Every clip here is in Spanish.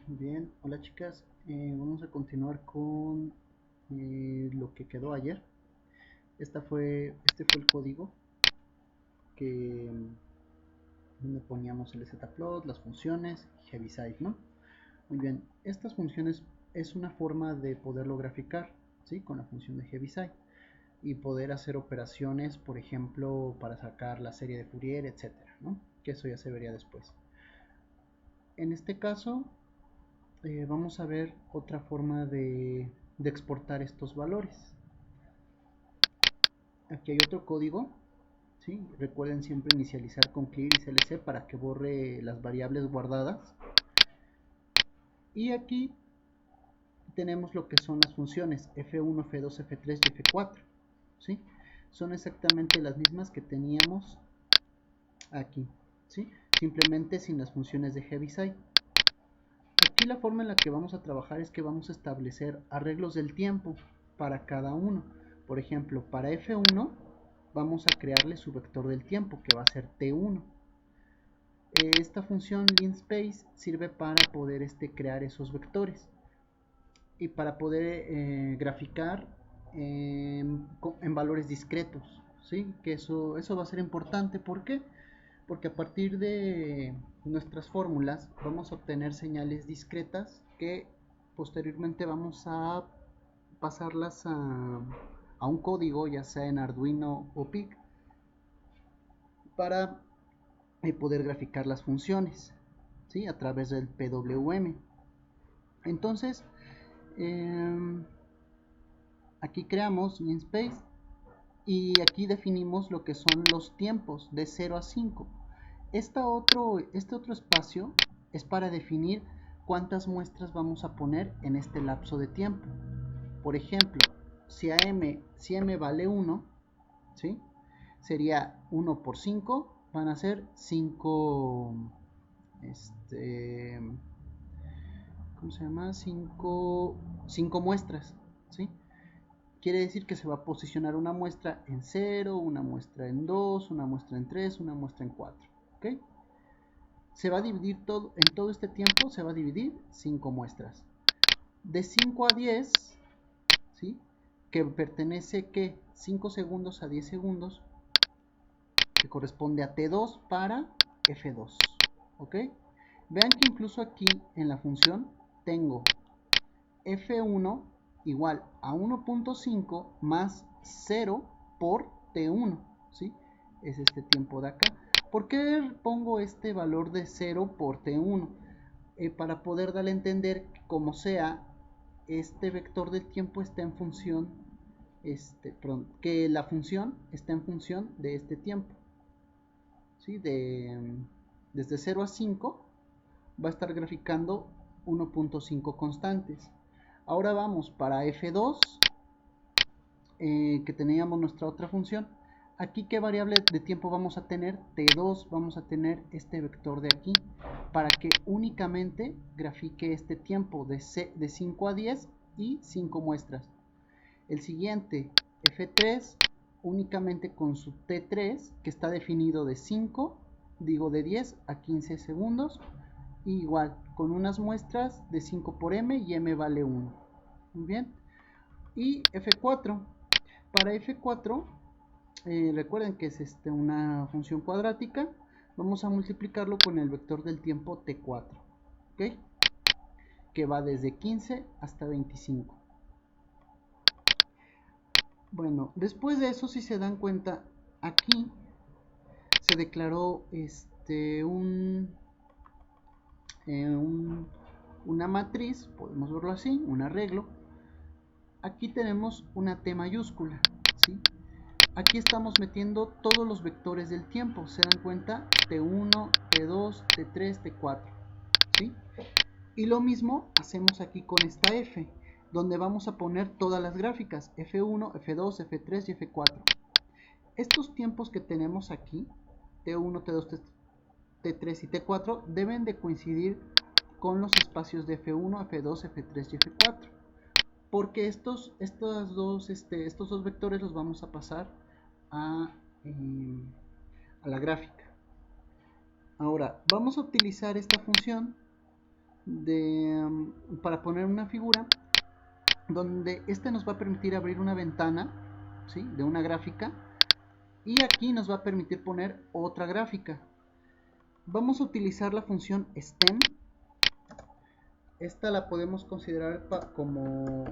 Bien, hola chicas, vamos a continuar con lo que quedó ayer. Este fue el código que donde poníamos el zplot, las funciones, heaviside, ¿no? Muy bien, estas funciones es una forma de poderlo graficar, ¿sí? Con la función de heaviside y poder hacer operaciones, por ejemplo, para sacar la serie de Fourier, etcétera, ¿no? Que eso ya se vería después. En este caso, vamos a ver otra forma de exportar estos valores. Aquí hay otro código, ¿sí? Recuerden siempre inicializar con clear y clc para que borre las variables guardadas. Y aquí tenemos lo que son las funciones f1, f2, f3 y f4, ¿sí? Son exactamente las mismas que teníamos aquí, ¿sí? Simplemente sin las funciones de heaviside. Aquí la forma en la que vamos a trabajar es que vamos a establecer arreglos del tiempo para cada uno. Por ejemplo, para f1 vamos a crearle su vector del tiempo, que va a ser t1. Esta función linspace sirve para poder crear esos vectores y para poder graficar en valores discretos, ¿sí? Que eso va a ser importante. ¿Por qué? Porque a partir de nuestras fórmulas vamos a obtener señales discretas que posteriormente vamos a pasarlas a un código, ya sea en Arduino o PIC, para poder graficar las funciones, ¿sí? A través del PWM. Entonces, aquí creamos linspace y aquí definimos lo que son los tiempos de 0 a 5. Este otro espacio es para definir cuántas muestras vamos a poner en este lapso de tiempo. Por ejemplo, si m vale 1, ¿sí? Sería 1 por 5, van a ser 5, ¿cómo se llama? 5 muestras, ¿sí? Quiere decir que se va a posicionar una muestra en 0, una muestra en 2, una muestra en 3, una muestra en 4, ¿ok? Se va a dividir en todo este tiempo, se va a dividir 5 muestras. De 5 a 10, ¿sí? Que pertenece que 5 segundos a 10 segundos, que corresponde a T2 para F2, ¿ok? Vean que incluso aquí en la función tengo F1 igual a 1.5 más 0 por T1, ¿sí? Es este tiempo de acá. ¿Por qué pongo este valor de 0 por T1? Para poder darle a entender que como sea, este vector del tiempo está en función, que la función está en función de este tiempo, ¿sí? Desde 0 a 5 va a estar graficando 1.5 constantes. Ahora vamos para F2, que teníamos nuestra otra función. Aquí, ¿qué variable de tiempo vamos a tener? T2, vamos a tener este vector de aquí, para que únicamente grafique este tiempo de 5 a 10 y 5 muestras. El siguiente, F3, únicamente con su T3, que está definido de 10 a 15 segundos, y igual, con unas muestras de 5 por m y m vale 1. Muy bien. Y F4. Para F4, recuerden que es una función cuadrática. Vamos a multiplicarlo con el vector del tiempo T4, ¿ok? Que va desde 15 hasta 25. Bueno, después de eso, si se dan cuenta, aquí se declaró una matriz, podemos verlo así, un arreglo. Aquí tenemos una T mayúscula, ¿sí? Aquí estamos metiendo todos los vectores del tiempo, se dan cuenta, T1, T2, T3, T4, ¿sí? Y lo mismo hacemos aquí con esta F, donde vamos a poner todas las gráficas, F1, F2, F3 y F4. Estos tiempos que tenemos aquí, T1, T2, T3 y T4, deben de coincidir con los espacios de F1, F2, F3 y F4. Porque estos dos vectores los vamos a pasar a la gráfica. Ahora, vamos a utilizar esta función para poner una figura donde este nos va a permitir abrir una ventana, ¿sí?, de una gráfica, y aquí nos va a permitir poner otra gráfica. Vamos a utilizar la función stem. Esta la podemos considerar como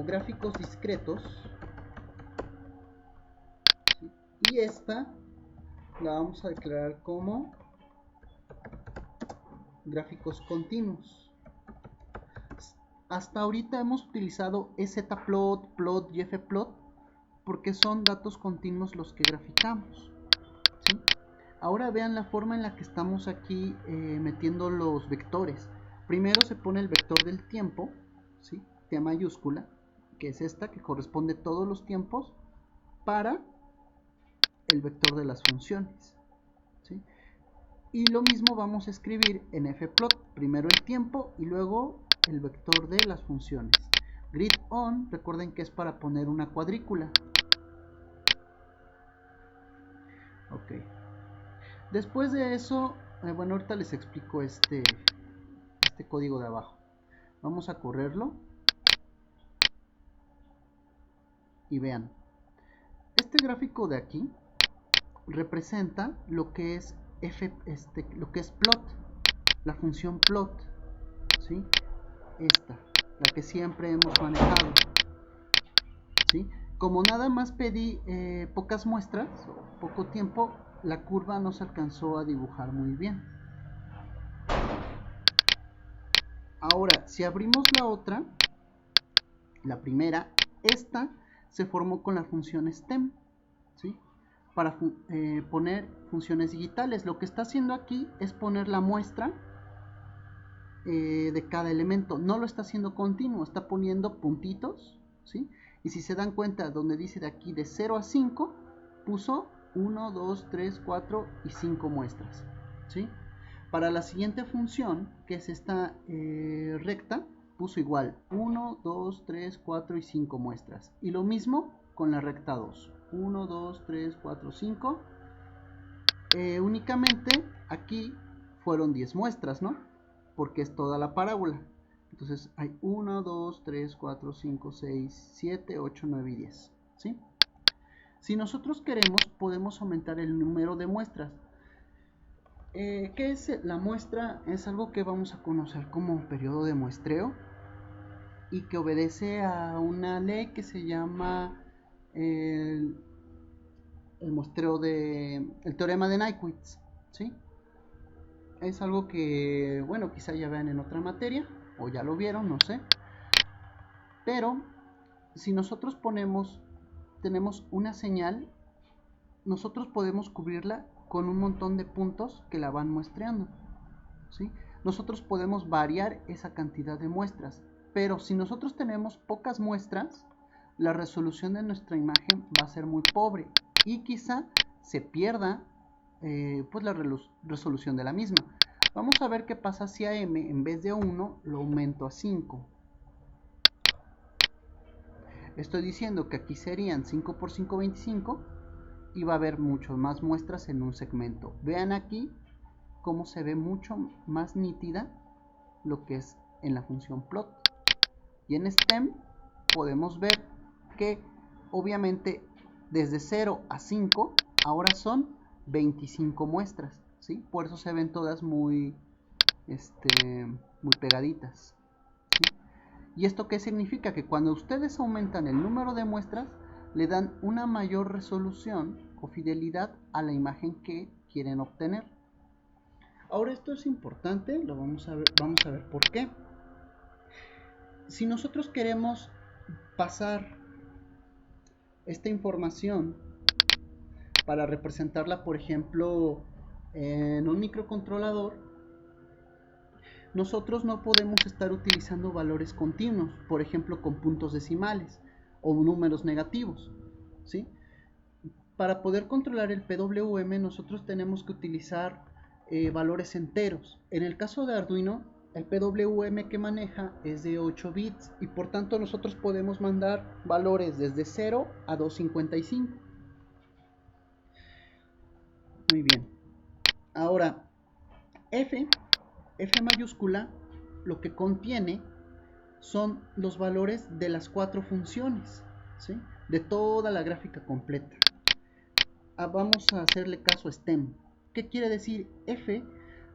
gráficos discretos, ¿sí?, y esta la vamos a declarar como gráficos continuos. Hasta ahorita hemos utilizado szplot, plot y fplot porque son datos continuos los que graficamos, ¿sí? Ahora vean la forma en la que estamos aquí metiendo los vectores. Primero se pone el vector del tiempo, ¿sí?, T mayúscula, que es esta, que corresponde a todos los tiempos, para el vector de las funciones, ¿sí? Y lo mismo vamos a escribir en fplot, primero el tiempo y luego el vector de las funciones. Grid on, recuerden que es para poner una cuadrícula. Ok. Después de eso, bueno, ahorita les explico este código de abajo. Vamos a correrlo. Y vean, este gráfico de aquí representa lo que es plot, la función plot, ¿sí?, esta, la que siempre hemos manejado, ¿sí? Como nada más pedí pocas muestras, poco tiempo, la curva no se alcanzó a dibujar muy bien. Ahora, si abrimos la otra, la primera, esta se formó con la función stem, ¿sí?, para poner funciones digitales. Lo que está haciendo aquí es poner la muestra de cada elemento. No lo está haciendo continuo, está poniendo puntitos, ¿sí? Y si se dan cuenta, donde dice de aquí de 0 a 5, puso 1, 2, 3, 4 y 5 muestras, ¿sí? Para la siguiente función, que es esta recta, puso igual 1, 2, 3, 4 y 5 muestras. Y lo mismo con la recta 2. 1, 2, 3, 4, 5. Únicamente aquí fueron 10 muestras, ¿no?, porque es toda la parábola. Entonces hay 1, 2, 3, 4, 5, 6, 7, 8, 9 y 10, ¿sí? Si nosotros queremos, podemos aumentar el número de muestras. ¿Qué es la muestra? Es algo que vamos a conocer como periodo de muestreo y que obedece a una ley que se llama el muestreo el teorema de Nyquist, ¿sí? Es algo que, bueno, quizá ya vean en otra materia o ya lo vieron, no sé. Pero si nosotros tenemos una señal, nosotros podemos cubrirla con un montón de puntos que la van muestreando, ¿sí? Nosotros podemos variar esa cantidad de muestras, pero si nosotros tenemos pocas muestras, la resolución de nuestra imagen va a ser muy pobre y quizá se pierda pues la resolución de la misma. Vamos a ver qué pasa si a m en vez de 1 lo aumento a 5. Estoy diciendo que aquí serían 5 por 5, 25 y va a haber mucho más muestras en un segmento. Vean aquí cómo se ve mucho más nítida lo que es en la función plot. Y en stem podemos ver que obviamente desde 0 a 5 ahora son 25 muestras, ¿sí? Por eso se ven todas muy pegaditas, ¿sí? ¿Y esto qué significa? Que cuando ustedes aumentan el número de muestras, le dan una mayor resolución o fidelidad a la imagen que quieren obtener. Ahora esto es importante, lo vamos a ver por qué. Si nosotros queremos pasar esta información para representarla, por ejemplo, en un microcontrolador, nosotros no podemos estar utilizando valores continuos, por ejemplo, con puntos decimales o números negativos, ¿sí? Para poder controlar el PWM, nosotros tenemos que utilizar valores enteros. En el caso de Arduino, el PWM que maneja es de 8 bits y por tanto nosotros podemos mandar valores desde 0 a 255. Muy bien. Ahora, F mayúscula lo que contiene son los valores de las 4 funciones, ¿sí? De toda la gráfica completa. Vamos a hacerle caso a stem. ¿Qué quiere decir? F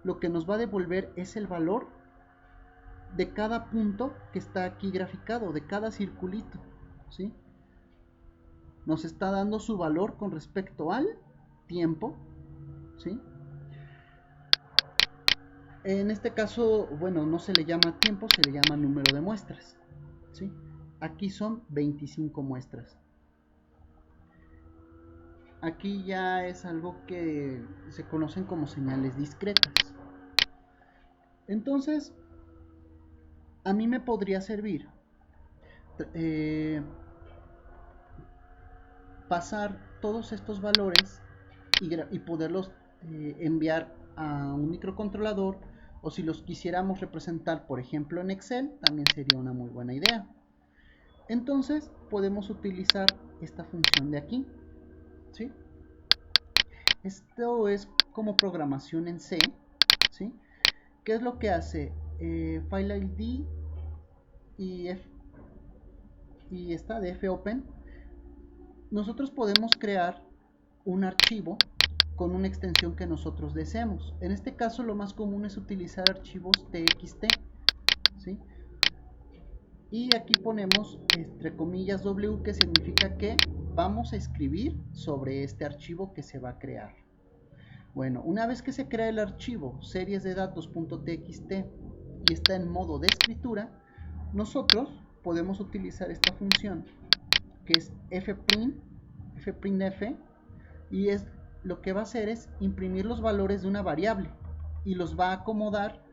lo que nos va a devolver es el valor de cada punto que está aquí graficado, de cada circulito, ¿sí? Nos está dando su valor con respecto al tiempo, ¿sí? En este caso, bueno, no se le llama tiempo, se le llama número de muestras, ¿sí? Aquí son 25 muestras. Aquí ya es algo que se conocen como señales discretas. Entonces, a mí me podría servir pasar todos estos valores y poderlos enviar a un microcontrolador, o si los quisiéramos representar, por ejemplo, en Excel, también sería una muy buena idea. Entonces, podemos utilizar esta función de aquí, ¿sí? Esto es como programación en C, ¿sí? ¿Qué es lo que hace? File ID y esta de fopen. Nosotros podemos crear un archivo con una extensión que nosotros deseemos. En este caso lo más común es utilizar archivos txt, ¿sí? Y aquí ponemos entre comillas w, que significa que vamos a escribir sobre este archivo que se va a crear. Bueno, una vez que se crea el archivo series de datos.txt y está en modo de escritura, nosotros podemos utilizar esta función que es fprintf, y es lo que va a hacer es imprimir los valores de una variable y los va a acomodar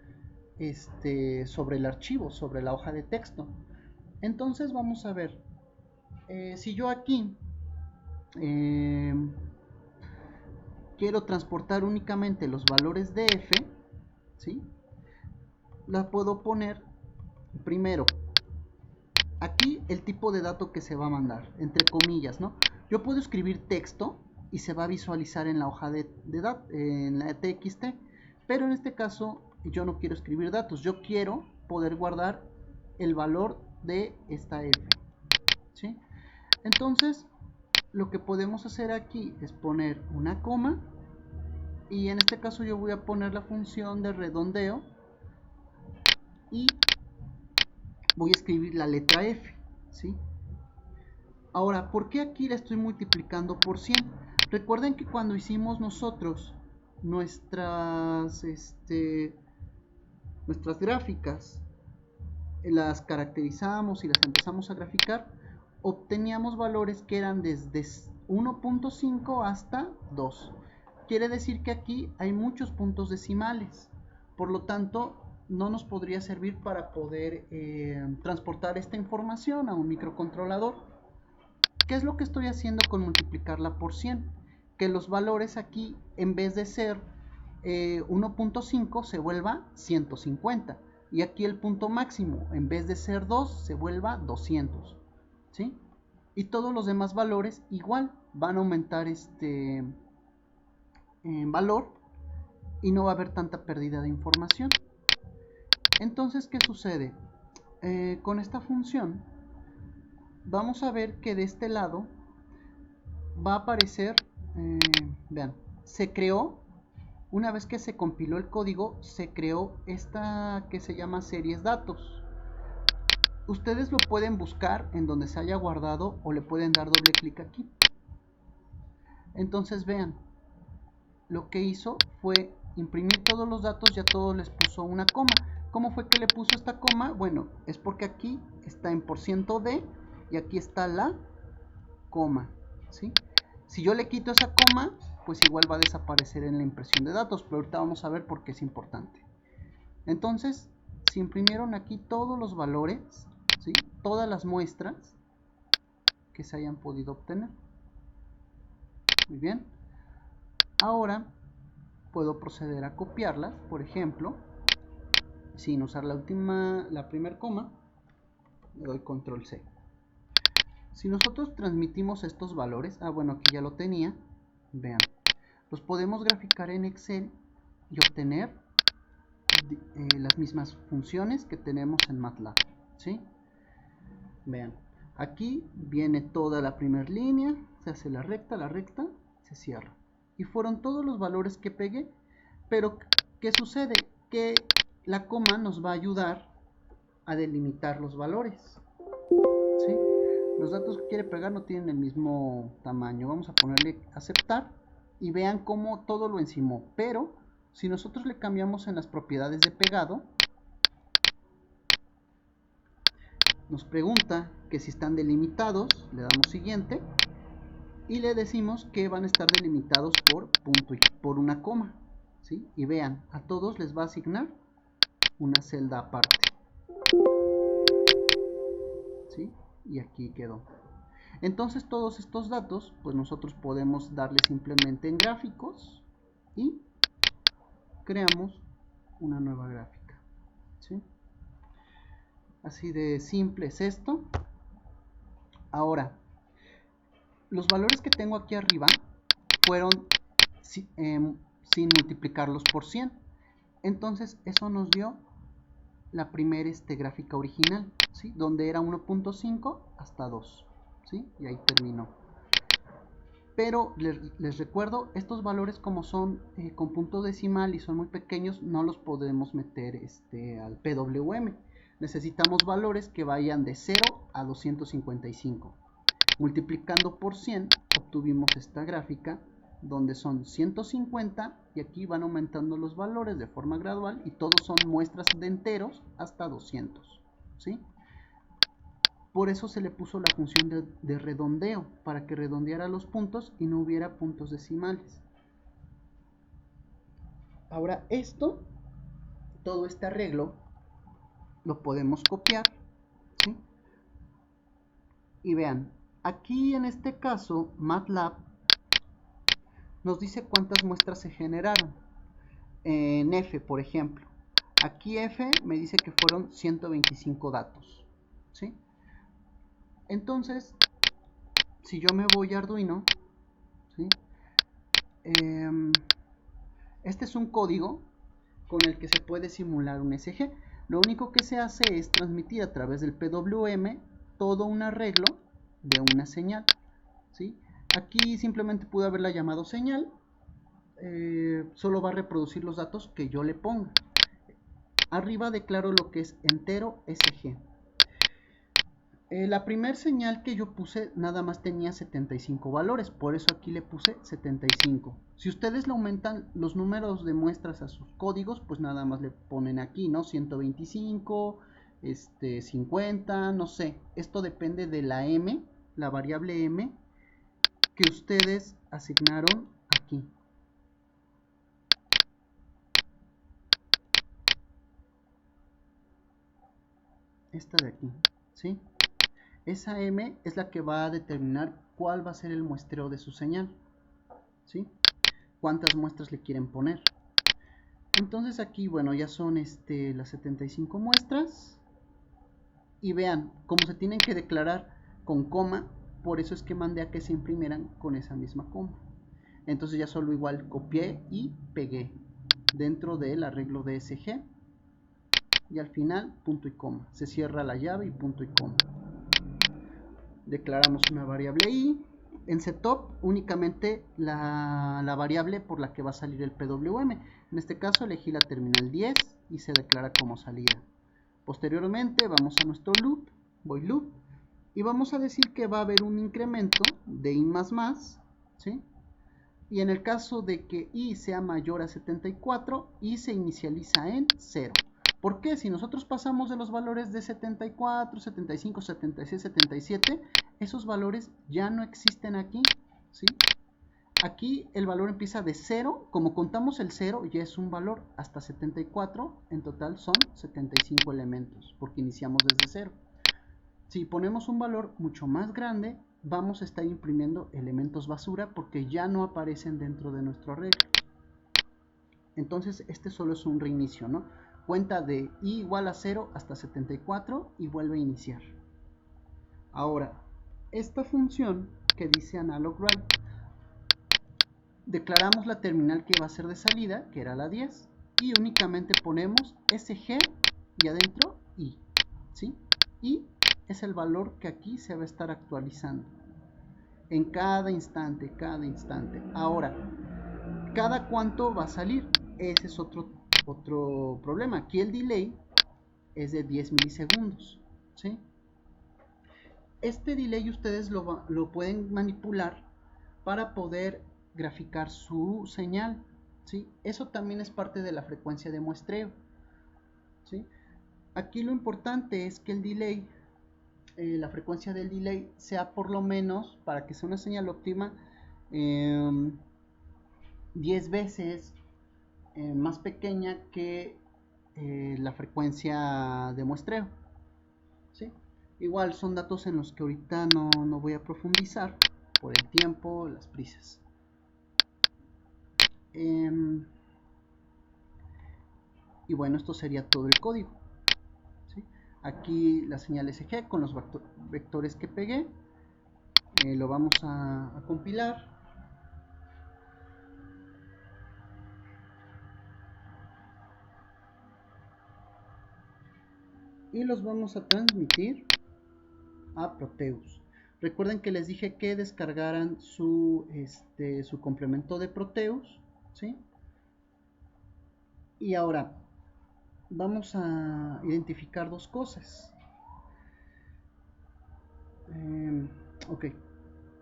sobre el archivo, sobre la hoja de texto. Entonces vamos a ver, si yo aquí quiero transportar únicamente los valores de f, ¿sí? La puedo poner primero aquí el tipo de dato que se va a mandar, entre comillas, ¿no? Yo puedo escribir texto y se va a visualizar en la hoja en la txt, pero en este caso yo no quiero escribir datos, yo quiero poder guardar el valor de esta f, ¿sí? Entonces lo que podemos hacer aquí es poner una coma, y en este caso yo voy a poner la función de redondeo y voy a escribir la letra F, ¿sí? Ahora, ¿por qué aquí la estoy multiplicando por 100? Recuerden que cuando hicimos nosotros nuestras gráficas, las caracterizamos y las empezamos a graficar, obteníamos valores que eran desde 1.5 hasta 2. Quiere decir que aquí hay muchos puntos decimales, por lo tanto no nos podría servir para poder transportar esta información a un microcontrolador. ¿Qué es lo que estoy haciendo con multiplicarla por 100? Que los valores aquí, en vez de ser 1.5, se vuelva 150. Y aquí el punto máximo, en vez de ser 2, se vuelva 200. ¿Sí? Y todos los demás valores igual van a aumentar en valor y no va a haber tanta pérdida de información. Entonces, ¿qué sucede? Con esta función vamos a ver que de este lado va a aparecer, vean, se creó, una vez que se compiló el código, se creó esta que se llama series datos. Ustedes lo pueden buscar en donde se haya guardado o le pueden dar doble clic aquí. Entonces vean, lo que hizo fue imprimir todos los datos y a todos les puso una coma. ¿Cómo fue que le puso esta coma? Bueno, es porque aquí está en %d y aquí está la coma, ¿sí? Si yo le quito esa coma, pues igual va a desaparecer en la impresión de datos, pero ahorita vamos a ver por qué es importante. Entonces, se imprimieron aquí todos los valores, ¿sí? Todas las muestras que se hayan podido obtener. Muy bien. Ahora puedo proceder a copiarlas, por ejemplo, sin usar la primera coma, le doy control C. Si nosotros transmitimos estos valores, bueno, aquí ya lo tenía, vean, los podemos graficar en Excel y obtener las mismas funciones que tenemos en MATLAB, ¿sí? Vean, aquí viene toda la primera línea, se hace la recta, se cierra. Y fueron todos los valores que pegué, pero ¿qué sucede? Que la coma nos va a ayudar a delimitar los valores, ¿sí? Los datos que quiere pegar no tienen el mismo tamaño. Vamos a ponerle aceptar y vean cómo todo lo encimó. Pero si nosotros le cambiamos en las propiedades de pegado, nos pregunta que si están delimitados, le damos siguiente y le decimos que van a estar delimitados por punto y por una coma, ¿sí? Y vean, a todos les va a asignar una celda aparte, ¿sí? Y aquí quedó. Entonces todos estos datos, pues nosotros podemos darle simplemente en gráficos y creamos una nueva gráfica, ¿sí? Así de simple es esto. Ahora, los valores que tengo aquí arriba fueron sin multiplicarlos por 100. Entonces eso nos dio la primera gráfica original, ¿sí? Donde era 1.5 hasta 2, ¿sí? Y ahí terminó. Pero les recuerdo, estos valores como son con punto decimal y son muy pequeños, no los podemos meter al PWM. Necesitamos valores que vayan de 0 a 255. Multiplicando por 100 obtuvimos esta gráfica donde son 150 y aquí van aumentando los valores de forma gradual y todos son muestras de enteros hasta 200, ¿sí? Por eso se le puso la función de redondeo, para que redondeara los puntos y no hubiera puntos decimales. Ahora todo este arreglo, lo podemos copiar, ¿sí? Y vean, aquí en este caso, MATLAB nos dice cuántas muestras se generaron. En F, por ejemplo. Aquí F me dice que fueron 125 datos, ¿sí? Entonces, si yo me voy a Arduino, ¿sí? Este es un código con el que se puede simular un SG. Lo único que se hace es transmitir a través del PWM todo un arreglo de una señal, ¿sí? Aquí simplemente pude haberla llamado señal. Solo va a reproducir los datos que yo le ponga. Arriba declaro lo que es entero SG. La primera señal que yo puse nada más tenía 75 valores, por eso aquí le puse 75. Si ustedes le aumentan los números de muestras a sus códigos, pues nada más le ponen aquí, ¿no? 125, 50, no sé. Esto depende de la M, la variable M, que ustedes asignaron aquí. Esta de aquí, ¿sí? Esa M es la que va a determinar cuál va a ser el muestreo de su señal, ¿sí? Cuántas muestras le quieren poner. Entonces aquí, bueno, ya son las 75 muestras. Y vean, como se tienen que declarar con coma, por eso es que mandé a que se imprimieran con esa misma coma. Entonces ya solo igual copié y pegué dentro del arreglo de SG. Y al final, punto y coma. Se cierra la llave y punto y coma. Declaramos una variable i. En setup únicamente la variable por la que va a salir el PWM. En este caso elegí la terminal 10 y se declara como salida. Posteriormente vamos a nuestro loop, void loop, y vamos a decir que va a haber un incremento de i más, ¿sí? Y en el caso de que i sea mayor a 74, i se inicializa en 0. ¿Por qué? Si nosotros pasamos de los valores de 74, 75, 76, 77, esos valores ya no existen aquí, ¿sí? Aquí el valor empieza de 0, como contamos el 0 ya es un valor, hasta 74, en total son 75 elementos, porque iniciamos desde 0. Si ponemos un valor mucho más grande, vamos a estar imprimiendo elementos basura porque ya no aparecen dentro de nuestro arreglo. Entonces este solo es un reinicio, ¿no? Cuenta de i igual a 0 hasta 74 y vuelve a iniciar. Ahora, esta función que dice analog write, declaramos la terminal que va a ser de salida, que era la 10, y únicamente ponemos SG y adentro I, ¿sí? I es el valor que aquí se va a estar actualizando en cada instante, Ahora, ¿cada cuánto va a salir? Ese es otro problema. Aquí el delay es de 10 milisegundos, ¿sí? Este delay ustedes lo pueden manipular para poder graficar su señal, ¿sí? Eso también es parte de la frecuencia de muestreo, ¿sí? Aquí lo importante es que el delay, la frecuencia del delay sea por lo menos, para que sea una señal óptima, 10 veces más pequeña que la frecuencia de muestreo, ¿sí? Igual son datos en los que ahorita no voy a profundizar por el tiempo, las prisas. Y bueno, esto sería todo el código, ¿sí? Aquí la señal SG con los vectores que pegué, lo vamos a compilar. Y los vamos a transmitir a Proteus. Recuerden que les dije que descargaran su complemento de Proteus, ¿sí? Y ahora vamos a identificar dos cosas. Ok,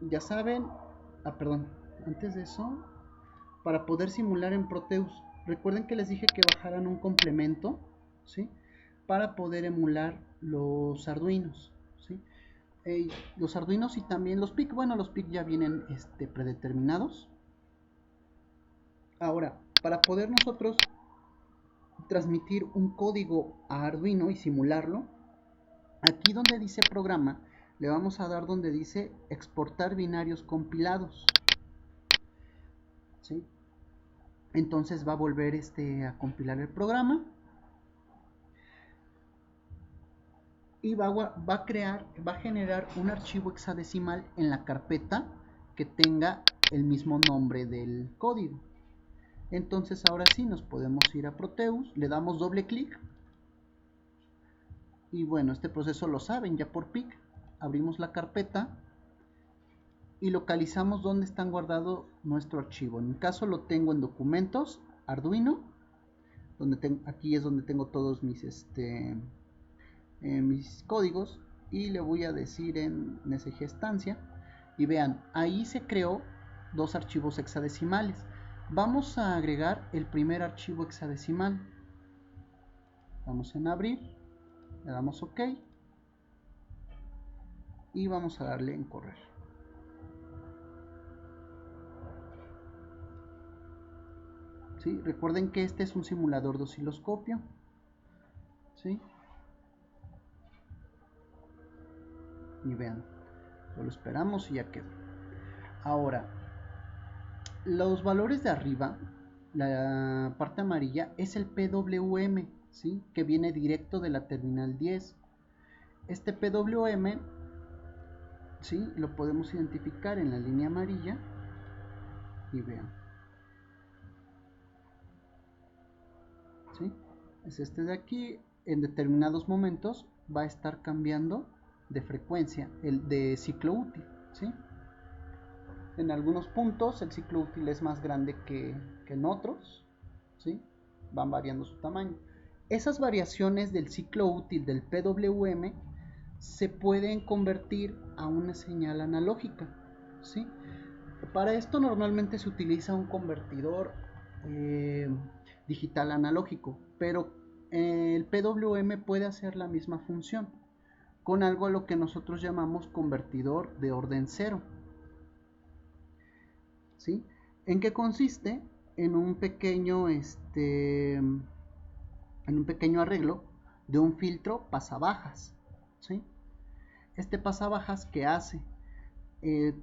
ya saben, perdón, antes de eso, para poder simular en Proteus, recuerden que les dije que bajaran un complemento, ¿sí? Para poder emular los Arduinos, ¿sí? Los Arduinos y también los PIC, bueno, los PIC ya vienen predeterminados. Ahora, para poder nosotros transmitir un código a Arduino y simularlo, aquí donde dice programa, le vamos a dar donde dice exportar binarios compilados, ¿sí? Entonces va a volver a compilar el programa y va a generar un archivo hexadecimal en la carpeta que tenga el mismo nombre del código. Entonces ahora sí nos podemos ir a Proteus, le damos doble clic y bueno, este proceso lo saben ya por PIC. Abrimos la carpeta y localizamos dónde está guardado nuestro archivo. En mi caso lo tengo en documentos, Arduino, aquí es donde tengo todos mis mis códigos, y le voy a decir en SG estancia y vean, ahí se creó dos archivos hexadecimales. Vamos a agregar el primer archivo hexadecimal. Vamos en abrir, le damos OK y vamos a darle en correr. ¿Sí? Recuerden que este es un simulador de osciloscopio, ¿sí? Y vean, solo esperamos y ya quedó. Ahora, los valores de arriba, la parte amarilla, es el PWM, ¿sí? Que viene directo de la terminal 10. Este PWM, ¿sí? Lo podemos identificar en la línea amarilla y vean, ¿sí? Es este de aquí. En determinados momentos va a estar cambiando de frecuencia, el de ciclo útil, ¿sí? En algunos puntos el ciclo útil es más grande que en otros, ¿sí? Van variando su tamaño. Esas variaciones del ciclo útil del PWM se pueden convertir a una señal analógica, ¿sí? Para esto normalmente se utiliza un convertidor digital analógico, pero el PWM puede hacer la misma función con algo a lo que nosotros llamamos convertidor de orden cero, ¿sí? ¿En qué consiste? En un pequeño arreglo de un filtro pasabajas, ¿sí? Este pasabajas, ¿qué hace?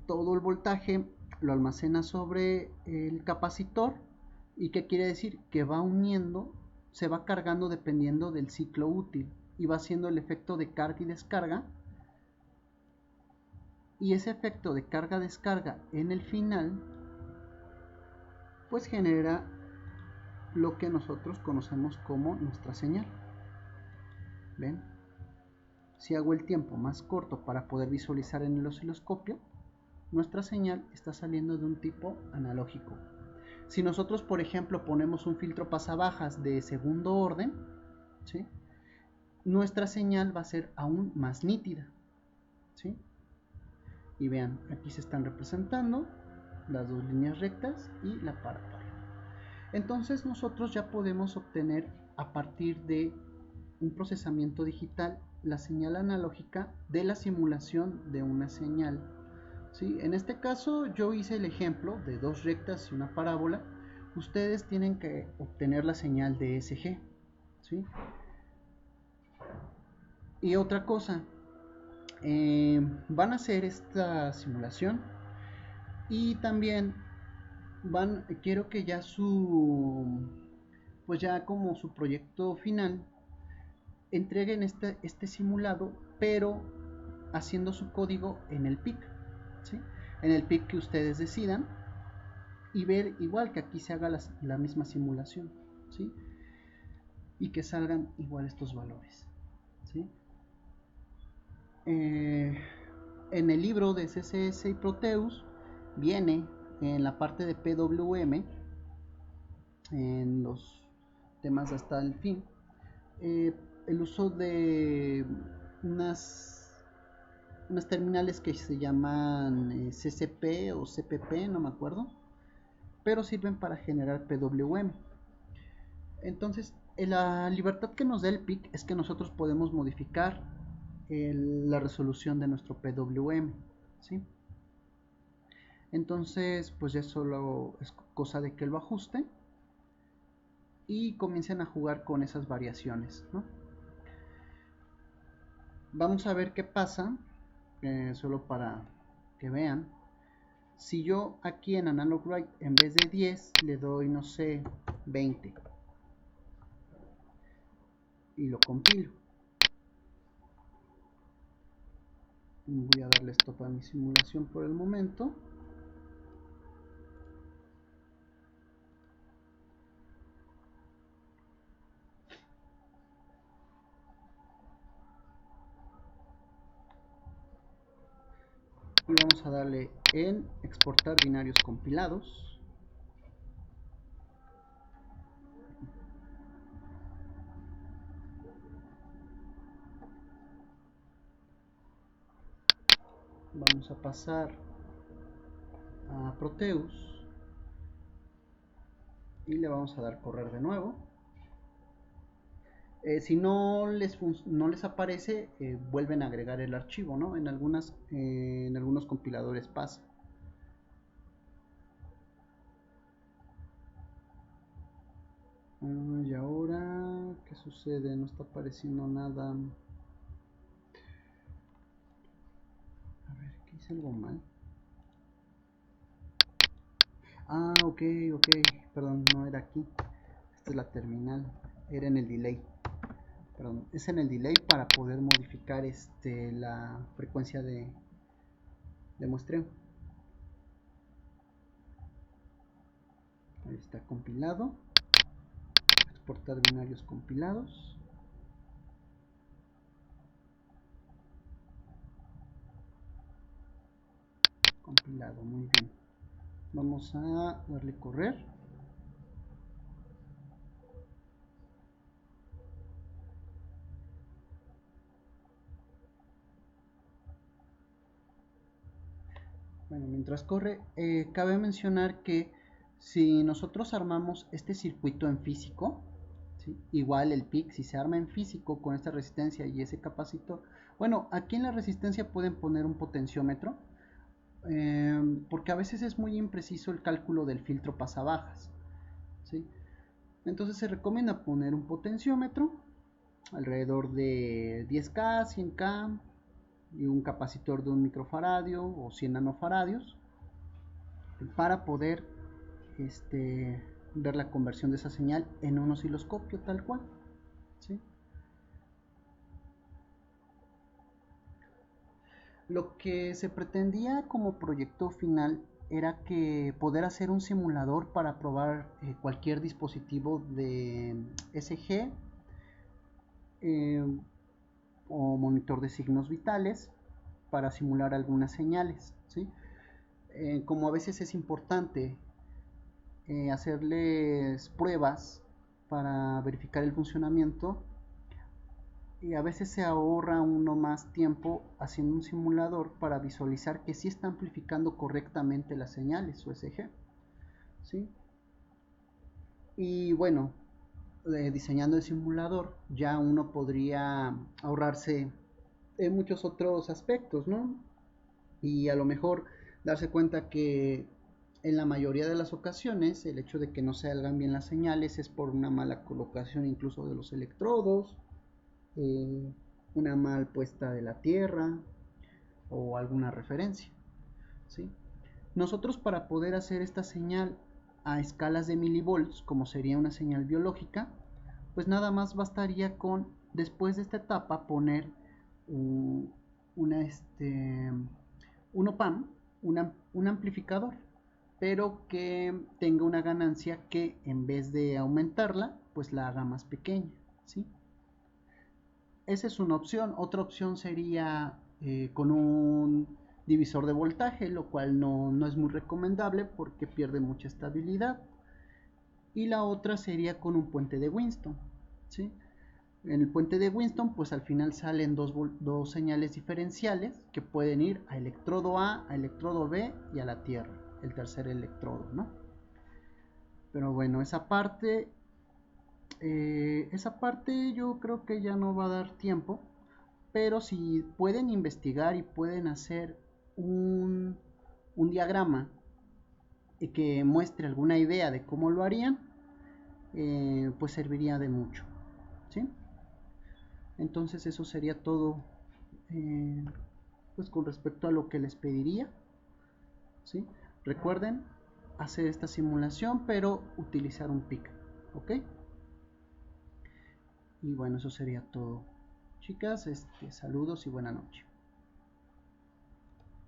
Todo el voltaje lo almacena sobre el capacitor. ¿Y qué quiere decir? Que va uniendo, se va cargando dependiendo del ciclo útil y va haciendo el efecto de carga y descarga, y ese efecto de carga-descarga en el final pues genera lo que nosotros conocemos como nuestra señal. ¿Ven? Si hago el tiempo más corto para poder visualizar en el osciloscopio, nuestra señal está saliendo de un tipo analógico. Si nosotros, por ejemplo, ponemos un filtro pasabajas de segundo orden, ¿sí?, nuestra señal va a ser aún más nítida, ¿sí? Y vean, aquí se están representando las dos líneas rectas y la parabola. Entonces nosotros ya podemos obtener a partir de un procesamiento digital la señal analógica de la simulación de una señal, ¿sí? En este caso yo hice el ejemplo de dos rectas y una parábola. Ustedes tienen que obtener la señal de ESG, ¿sí? Y otra cosa, van a hacer esta simulación y también quiero que ya pues ya como su proyecto final entreguen este simulado, pero haciendo su código en el PIC, ¿sí?, en el PIC que ustedes decidan, y ver igual que aquí se haga la misma simulación, ¿sí?, y que salgan igual estos valores, ¿sí? En el libro de CSS y Proteus viene en la parte de PWM, en los temas hasta el fin, el uso de unas terminales que se llaman CCP o CPP, no me acuerdo, pero sirven para generar PWM. Entonces, la libertad que nos da el PIC es que nosotros podemos modificar la resolución de nuestro PWM, ¿sí? Entonces, pues ya solo es cosa de que lo ajusten y comiencen a jugar con esas variaciones, ¿no? Vamos a ver qué pasa, solo para que vean. Si yo aquí en Analog Write en vez de 10 le doy, no sé, 20 y lo compilo, voy a darle stop a mi simulación por el momento. Y vamos a darle en exportar binarios compilados. Vamos a pasar a Proteus y le vamos a dar correr de nuevo. Si no les aparece, vuelven a agregar el archivo, ¿no? En algunos compiladores pasa. Y ahora, ¿qué sucede? No está apareciendo nada. A ver, ¿qué hice algo mal? Ah, ok, perdón, no era aquí. Esta es la terminal, era en el delay. Perdón, es en el delay para poder modificar la frecuencia de muestreo. Ahí está compilado. Exportar binarios compilados. Compilado, muy bien. Vamos a darle correr. Bueno, mientras corre, cabe mencionar que si nosotros armamos este circuito en físico, ¿sí?, igual el PIC, si se arma en físico con esta resistencia y ese capacitor, bueno, aquí en la resistencia pueden poner un potenciómetro, porque a veces es muy impreciso el cálculo del filtro pasabajas, ¿sí? Entonces se recomienda poner un potenciómetro alrededor de 10K, 100K y un capacitor de 1 microfaradio o 100 nanofaradios para poder ver la conversión de esa señal en un osciloscopio tal cual, ¿sí? Lo que se pretendía como proyecto final era que poder hacer un simulador para probar cualquier dispositivo de SG o monitor de signos vitales para simular algunas señales, ¿sí? Como a veces es importante hacerles pruebas para verificar el funcionamiento, y a veces se ahorra uno más tiempo haciendo un simulador para visualizar que sí está amplificando correctamente las señales USG, ¿sí? Y bueno, diseñando el simulador ya uno podría ahorrarse en muchos otros aspectos, ¿no? Y a lo mejor darse cuenta que en la mayoría de las ocasiones el hecho de que no salgan bien las señales es por una mala colocación incluso de los electrodos, eh, una mal puesta de la tierra o alguna referencia, ¿sí? Nosotros, para poder hacer esta señal a escalas de milivolts, como sería una señal biológica, pues nada más bastaría con, después de esta etapa, poner un, una, un OPAM, un amplificador, pero que tenga una ganancia que, en vez de aumentarla, pues la haga más pequeña, ¿sí? Esa es una opción. Otra opción sería con un divisor de voltaje, lo cual no es muy recomendable porque pierde mucha estabilidad. Y la otra sería con un puente de Winston, ¿sí? En el puente de Winston, pues al final salen dos señales diferenciales que pueden ir a electrodo A, a electrodo B y a la Tierra, el tercer electrodo, ¿no? Pero bueno, esa parte yo creo que ya no va a dar tiempo, pero si pueden investigar y pueden hacer un diagrama que muestre alguna idea de cómo lo harían, pues serviría de mucho, ¿sí? Entonces eso sería todo, eh, pues con respecto a lo que les pediría, ¿sí? Recuerden hacer esta simulación, pero utilizar un PIC, ¿ok? Y bueno, eso sería todo. Chicas, saludos y buena noche.